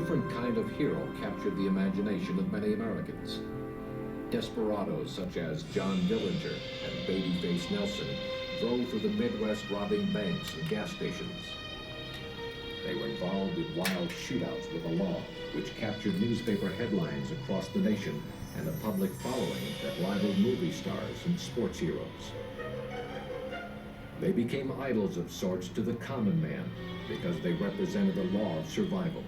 different kind of hero captured the imagination of many Americans. Desperados such as John Dillinger and Babyface Nelson drove through the Midwest robbing banks and gas stations. They were involved in wild shootouts with the law, which captured newspaper headlines across the nation and a public following that rivaled movie stars and sports heroes. They became idols of sorts to the common man because they represented the law of survival.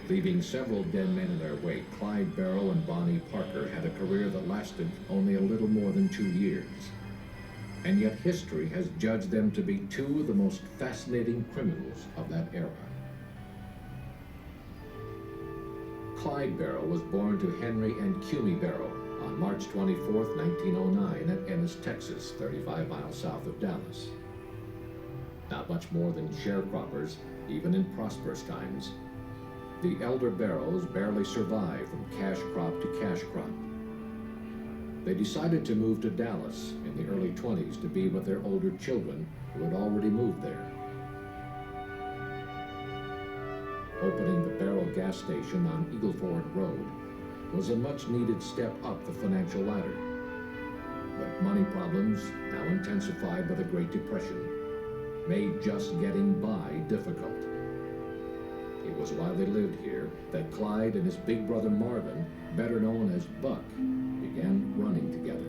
Leaving several dead men in their wake, Clyde Barrow and Bonnie Parker had a career that lasted only a little more than 2 years. And yet history has judged them to be two of the most fascinating criminals of that era. Clyde Barrow was born to Henry and Cumie Barrow on March 24, 1909 at Ennis, Texas, 35 miles south of Dallas. Not much more than sharecroppers, even in prosperous times, the elder Barrows barely survived from cash crop to cash crop. They decided to move to Dallas in the early 20s to be with their older children who had already moved there. Opening the Barrow gas station on Eagle Ford Road was a much-needed step up the financial ladder. But money problems, now intensified by the Great Depression, made just getting by difficult. It was while they lived here that Clyde and his big brother Marvin, better known as Buck, began running together.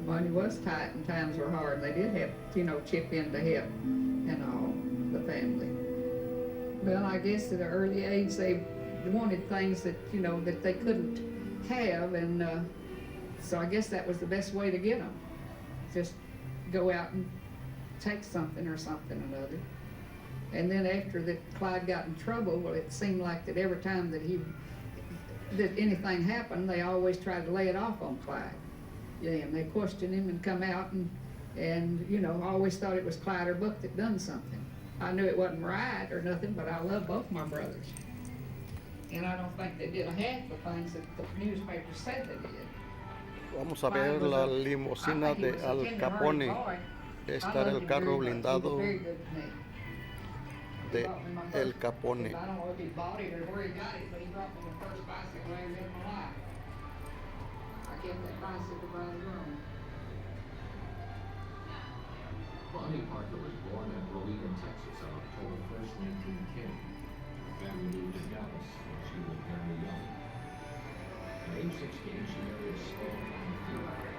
Money was tight and times were hard. They did have, chip in to help and all, the family. Well, I guess at an early age they wanted things that, that they couldn't have, and so I guess that was the best way to get them. Just go out and take something or something or another. And then after that Clyde got in trouble, well, it seemed like that every time that anything happened, they always tried to lay it off on Clyde. Yeah, and they questioned him and come out and I always thought it was Clyde or Buck that done something. I knew it wasn't right or nothing, but I love both my brothers. And I don't think they did half the things that the newspapers said they did. Vamos a ver la limusina de Al Capone. Este era el carro blindado de El Capone. I don't know if he bought it or where he got it, but he brought me the first bicycle I ever had in my life. I kept that bicycle by the room. Bonnie Parker was born in Rowena, Texas on October 1st, 1910. Her family moved to Dallas when she was very young. At age 16, she married a small-time theater.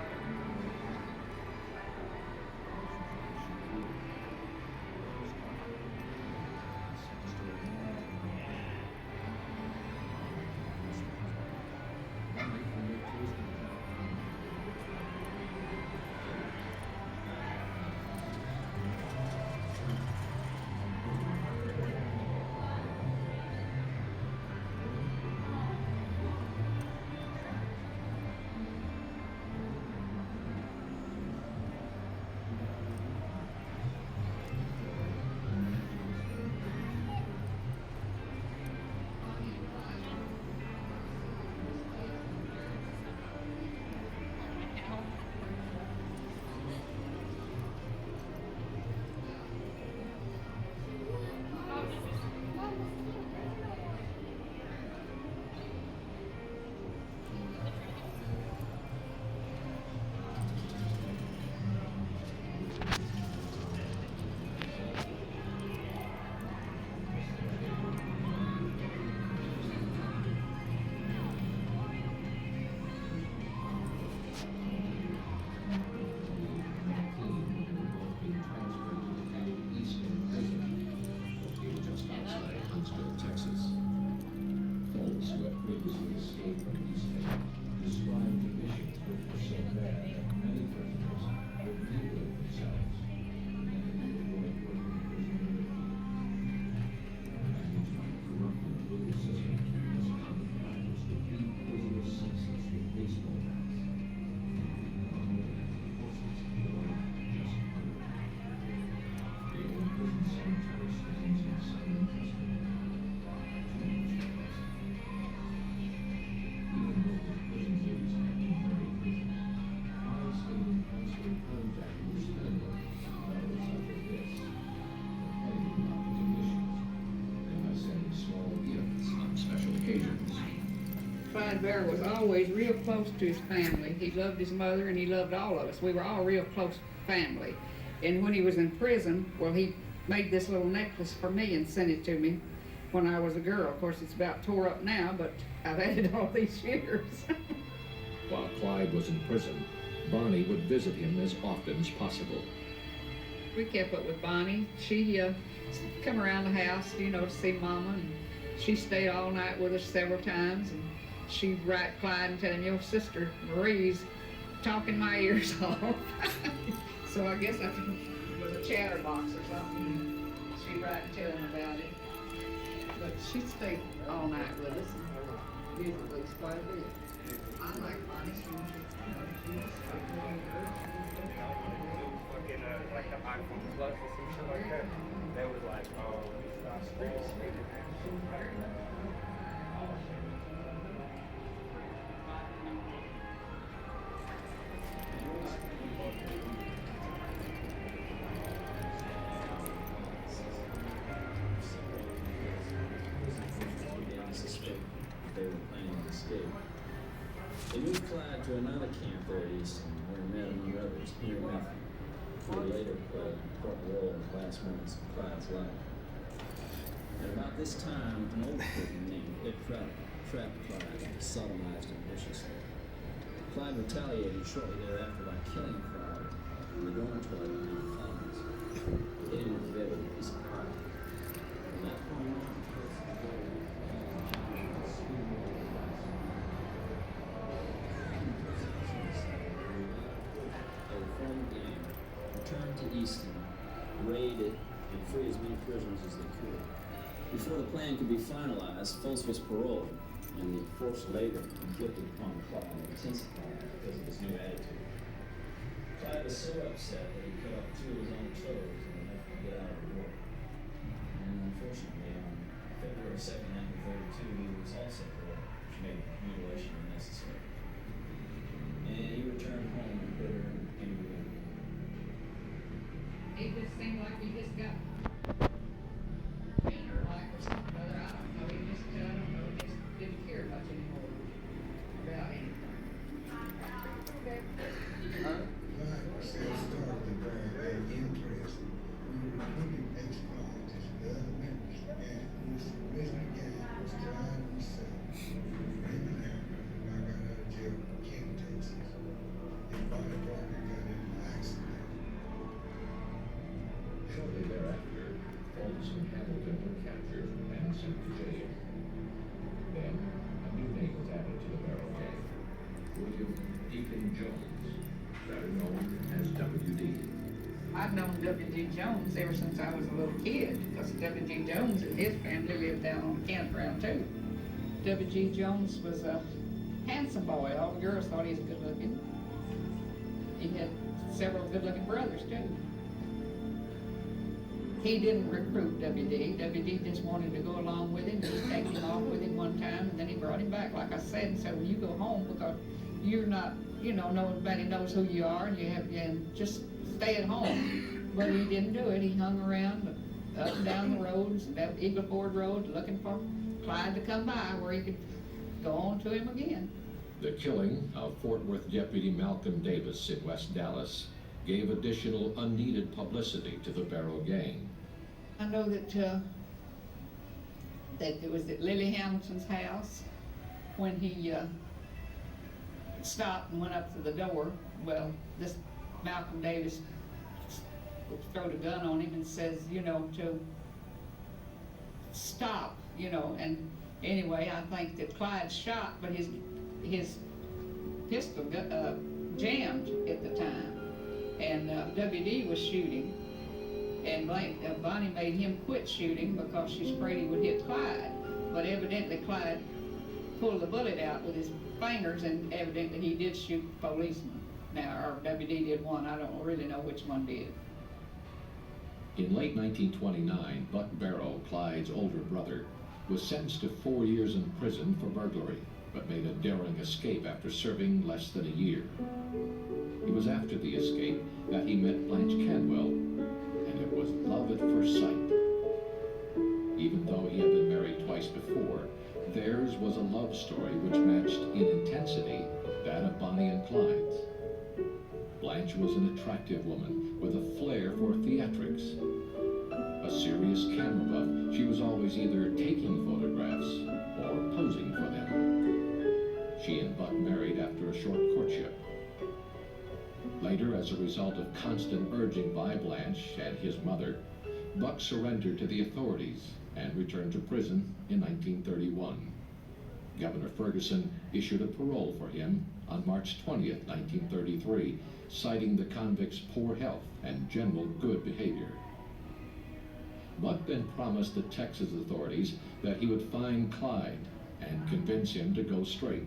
Clyde Barrow was always real close to his family. He loved his mother and he loved all of us. We were all real close family. And when he was in prison, well, he made this little necklace for me and sent it to me when I was a girl. Of course, it's about tore up now, but I've had it all these years. While Clyde was in prison, Bonnie would visit him as often as possible. We kept up with Bonnie. She come around the house, you know, to see Mama, and she stayed all night with us several times. And she'd write Clyde and tell him, your sister Marie's talking my ears off. So I guess that was a chatterbox or something. She'd write and tell him about it. But she stayed all night with us and visited us quite a bit. I like Bonnie. Like the iPhone Plus or some shit like that. They was like, oh, they were planning to escape. They moved Clyde to another camp there at Easton, where he met among others Peter Matthew, who would later play an important role in the last moments of Clyde's life. At about this time, an old prisoner named Ed trapped Clyde and sodomized him viciously. Clyde retaliated shortly thereafter by killing Clyde in the dormitory behind the columns. He hit him with the bed with a piece of pie. From that point on, returned to Easton, raided, and freed as many prisoners as they could. Before the plan could be finalized, Foltz was paroled, and the forced labor inflicted upon Clyde intensified because of his new attitude. Clyde was so upset that he cut off two of his own toes and left to get out of the war. And unfortunately, on February 2nd, 1932, he was also paroled, which made mutilation unnecessary. And he returned home bitter and angry. It just seemed like he just got thinner, like, or something, brother. I don't know. He just, I don't know, just didn't care much anymore about anything. Clyde self-started very interest. We were recruiting ex-convicts and other members of the gang. This original gang was Clyde himself. Raymond Hammer, who I got out of jail from King, Texas. And Bonnie Parker got in an accident. Shortly thereafter, Foltz and Hamilton were captured and sent to jail. Then, a new name was added to the Barrow gang, William Deacon Jones, better known as W.D. I've known W.D. Jones ever since I was a little kid, because W.D. Jones and his family lived down on the campground too. W.D. Jones was a handsome boy. All the girls thought he was good looking. He had several good looking brothers too. He didn't recruit W.D. W.D. just wanted to go along with him. He take him off with him one time, and then he brought him back, like I said, and said, well, you go home because you're not, you know, nobody knows who you are, and and just stay at home. But he didn't do it. He hung around up and down the roads, that Eagle Ford Road, looking for Clyde to come by where he could go on to him again. The killing of Fort Worth Deputy Malcolm Davis in West Dallas gave additional unneeded publicity to the Barrow gang. I know that it was at Lily Hamilton's house when he stopped and went up to the door. Well, this Malcolm Davis throwed a gun on him and says, you know, to stop, you know. And anyway, I think that Clyde shot, but his pistol jammed at the time, and W.D. was shooting. And Bonnie made him quit shooting because she's afraid he would hit Clyde. But evidently Clyde pulled the bullet out with his fingers, and evidently he did shoot the policeman. Now, or W.D. did one. I don't really know which one did. In late 1929, Buck Barrow, Clyde's older brother, was sentenced to 4 years in prison for burglary, but made a daring escape after serving less than a year. It was after the escape that he met Blanche Canwell, and it was love at first sight. Even though he had been married twice before, theirs was a love love story which matched in intensity that of Bonnie and Clyde's. Blanche was an attractive woman with a flair for theatrics. A serious camera buff, she was always either taking photographs or posing for them. She and Buck married after a short courtship. Later, as a result of constant urging by Blanche and his mother, Buck surrendered to the authorities and returned to prison in 1931. Governor Ferguson issued a parole for him on March 20th, 1933, citing the convict's poor health and general good behavior. Buck then promised the Texas authorities that he would find Clyde and convince him to go straight.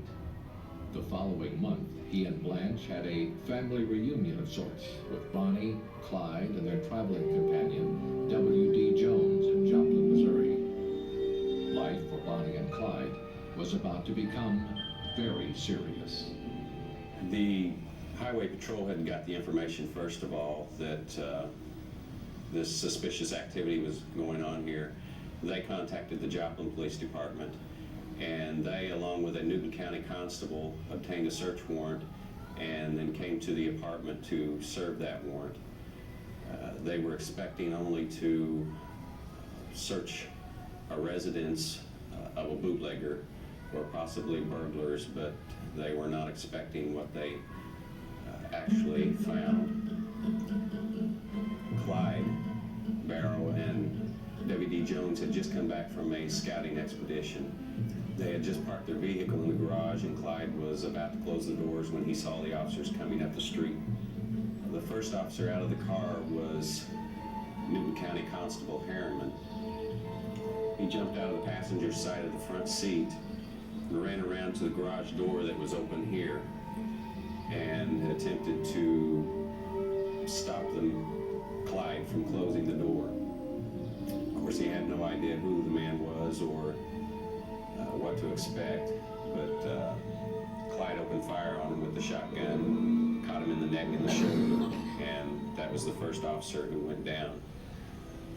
The following month, he and Blanche had a family reunion of sorts with Bonnie, Clyde, and their traveling companion, W.D. Jones in Joplin, Missouri. Life for Bonnie and Clyde was about to become very serious. The Highway Patrol had got the information, first of all, that this suspicious activity was going on here. They contacted the Joplin Police Department, and they, along with a Newton County constable, obtained a search warrant and then came to the apartment to serve that warrant. They were expecting only to search a residence of a bootlegger or possibly burglars, but they were not expecting what they actually found. Clyde Barrow and W.D. Jones had just come back from a scouting expedition. They had just parked their vehicle in the garage, and Clyde was about to close the doors when he saw the officers coming up the street. The first officer out of the car was Newton County Constable Harriman. He jumped out of the passenger side of the front seat and ran around to the garage door that was open here and attempted to stop Clyde from closing the door. Of course, he had no idea who the man was or what to expect, but Clyde opened fire on him with the shotgun, caught him in the neck and the shoulder, and that was the first officer who went down.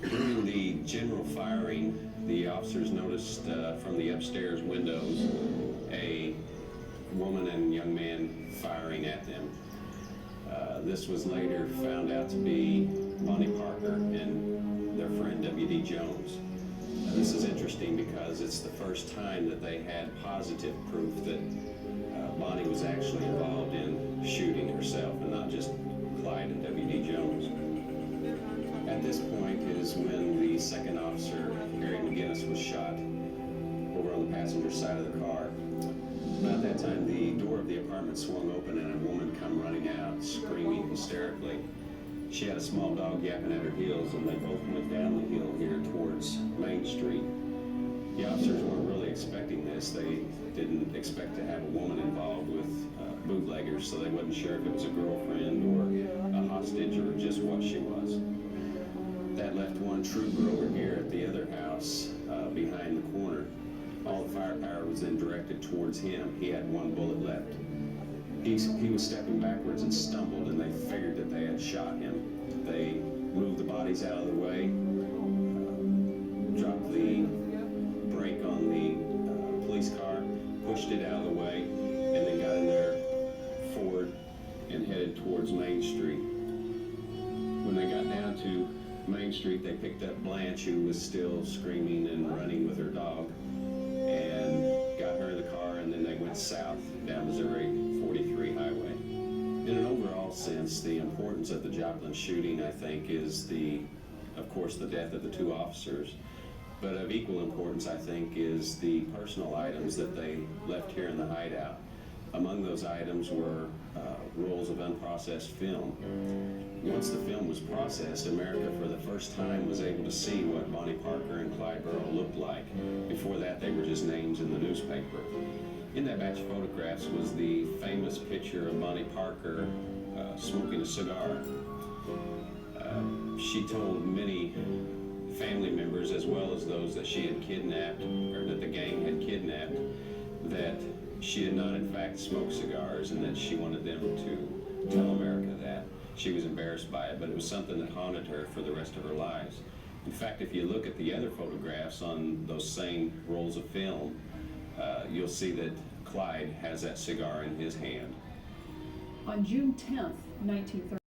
During the general firing, the officers noticed from the upstairs windows a woman and young man firing at them. This was later found out to be Bonnie Parker and their friend W.D. Jones. This is interesting because it's the first time that they had positive proof that Bonnie was actually involved in shooting herself and not just Clyde and W.D. Jones. At this point is when the second officer, Harry McGinnis, was shot over on the passenger side of the car. About that time, the door of the apartment swung open and a woman come running out, screaming hysterically. She had a small dog yapping at her heels, and they both went down the hill here towards Main Street. The officers weren't really expecting this. They didn't expect to have a woman involved with bootleggers, so they wasn't sure if it was a girlfriend or a hostage or just what she was. That left one trooper over here at the other house behind the corner. All the firepower was then directed towards him. He had one bullet left. He was stepping backwards and stumbled, and they figured that they had shot him. They moved the bodies out of the way, dropped the brake on the police car, pushed it out of the way, and then got in their Ford and headed towards Main Street. When they got down to Main Street, they picked up Blanche, who was still screaming and running with her dog, and got her in the car, and then they went south down Missouri 43 highway. In an overall sense, the importance of the Joplin shooting, I think, is of course, the death of the two officers. But of equal importance, I think, is the personal items that they left here in the hideout. Among those items were rolls of unprocessed film. Once the film was processed, America for the first time was able to see what Bonnie Parker and Clyde Barrow looked like. Before that, they were just names in the newspaper. In that batch of photographs was the famous picture of Bonnie Parker smoking a cigar. She told many family members, as well as those that she had kidnapped, or that the gang had kidnapped, that she did not in fact smoke cigars, and that she wanted them to tell America that. She was embarrassed by it, but it was something that haunted her for the rest of her lives. In fact, if you look at the other photographs on those same rolls of film, you'll you'll see that Clyde has that cigar in his hand. On June 10th, 1930.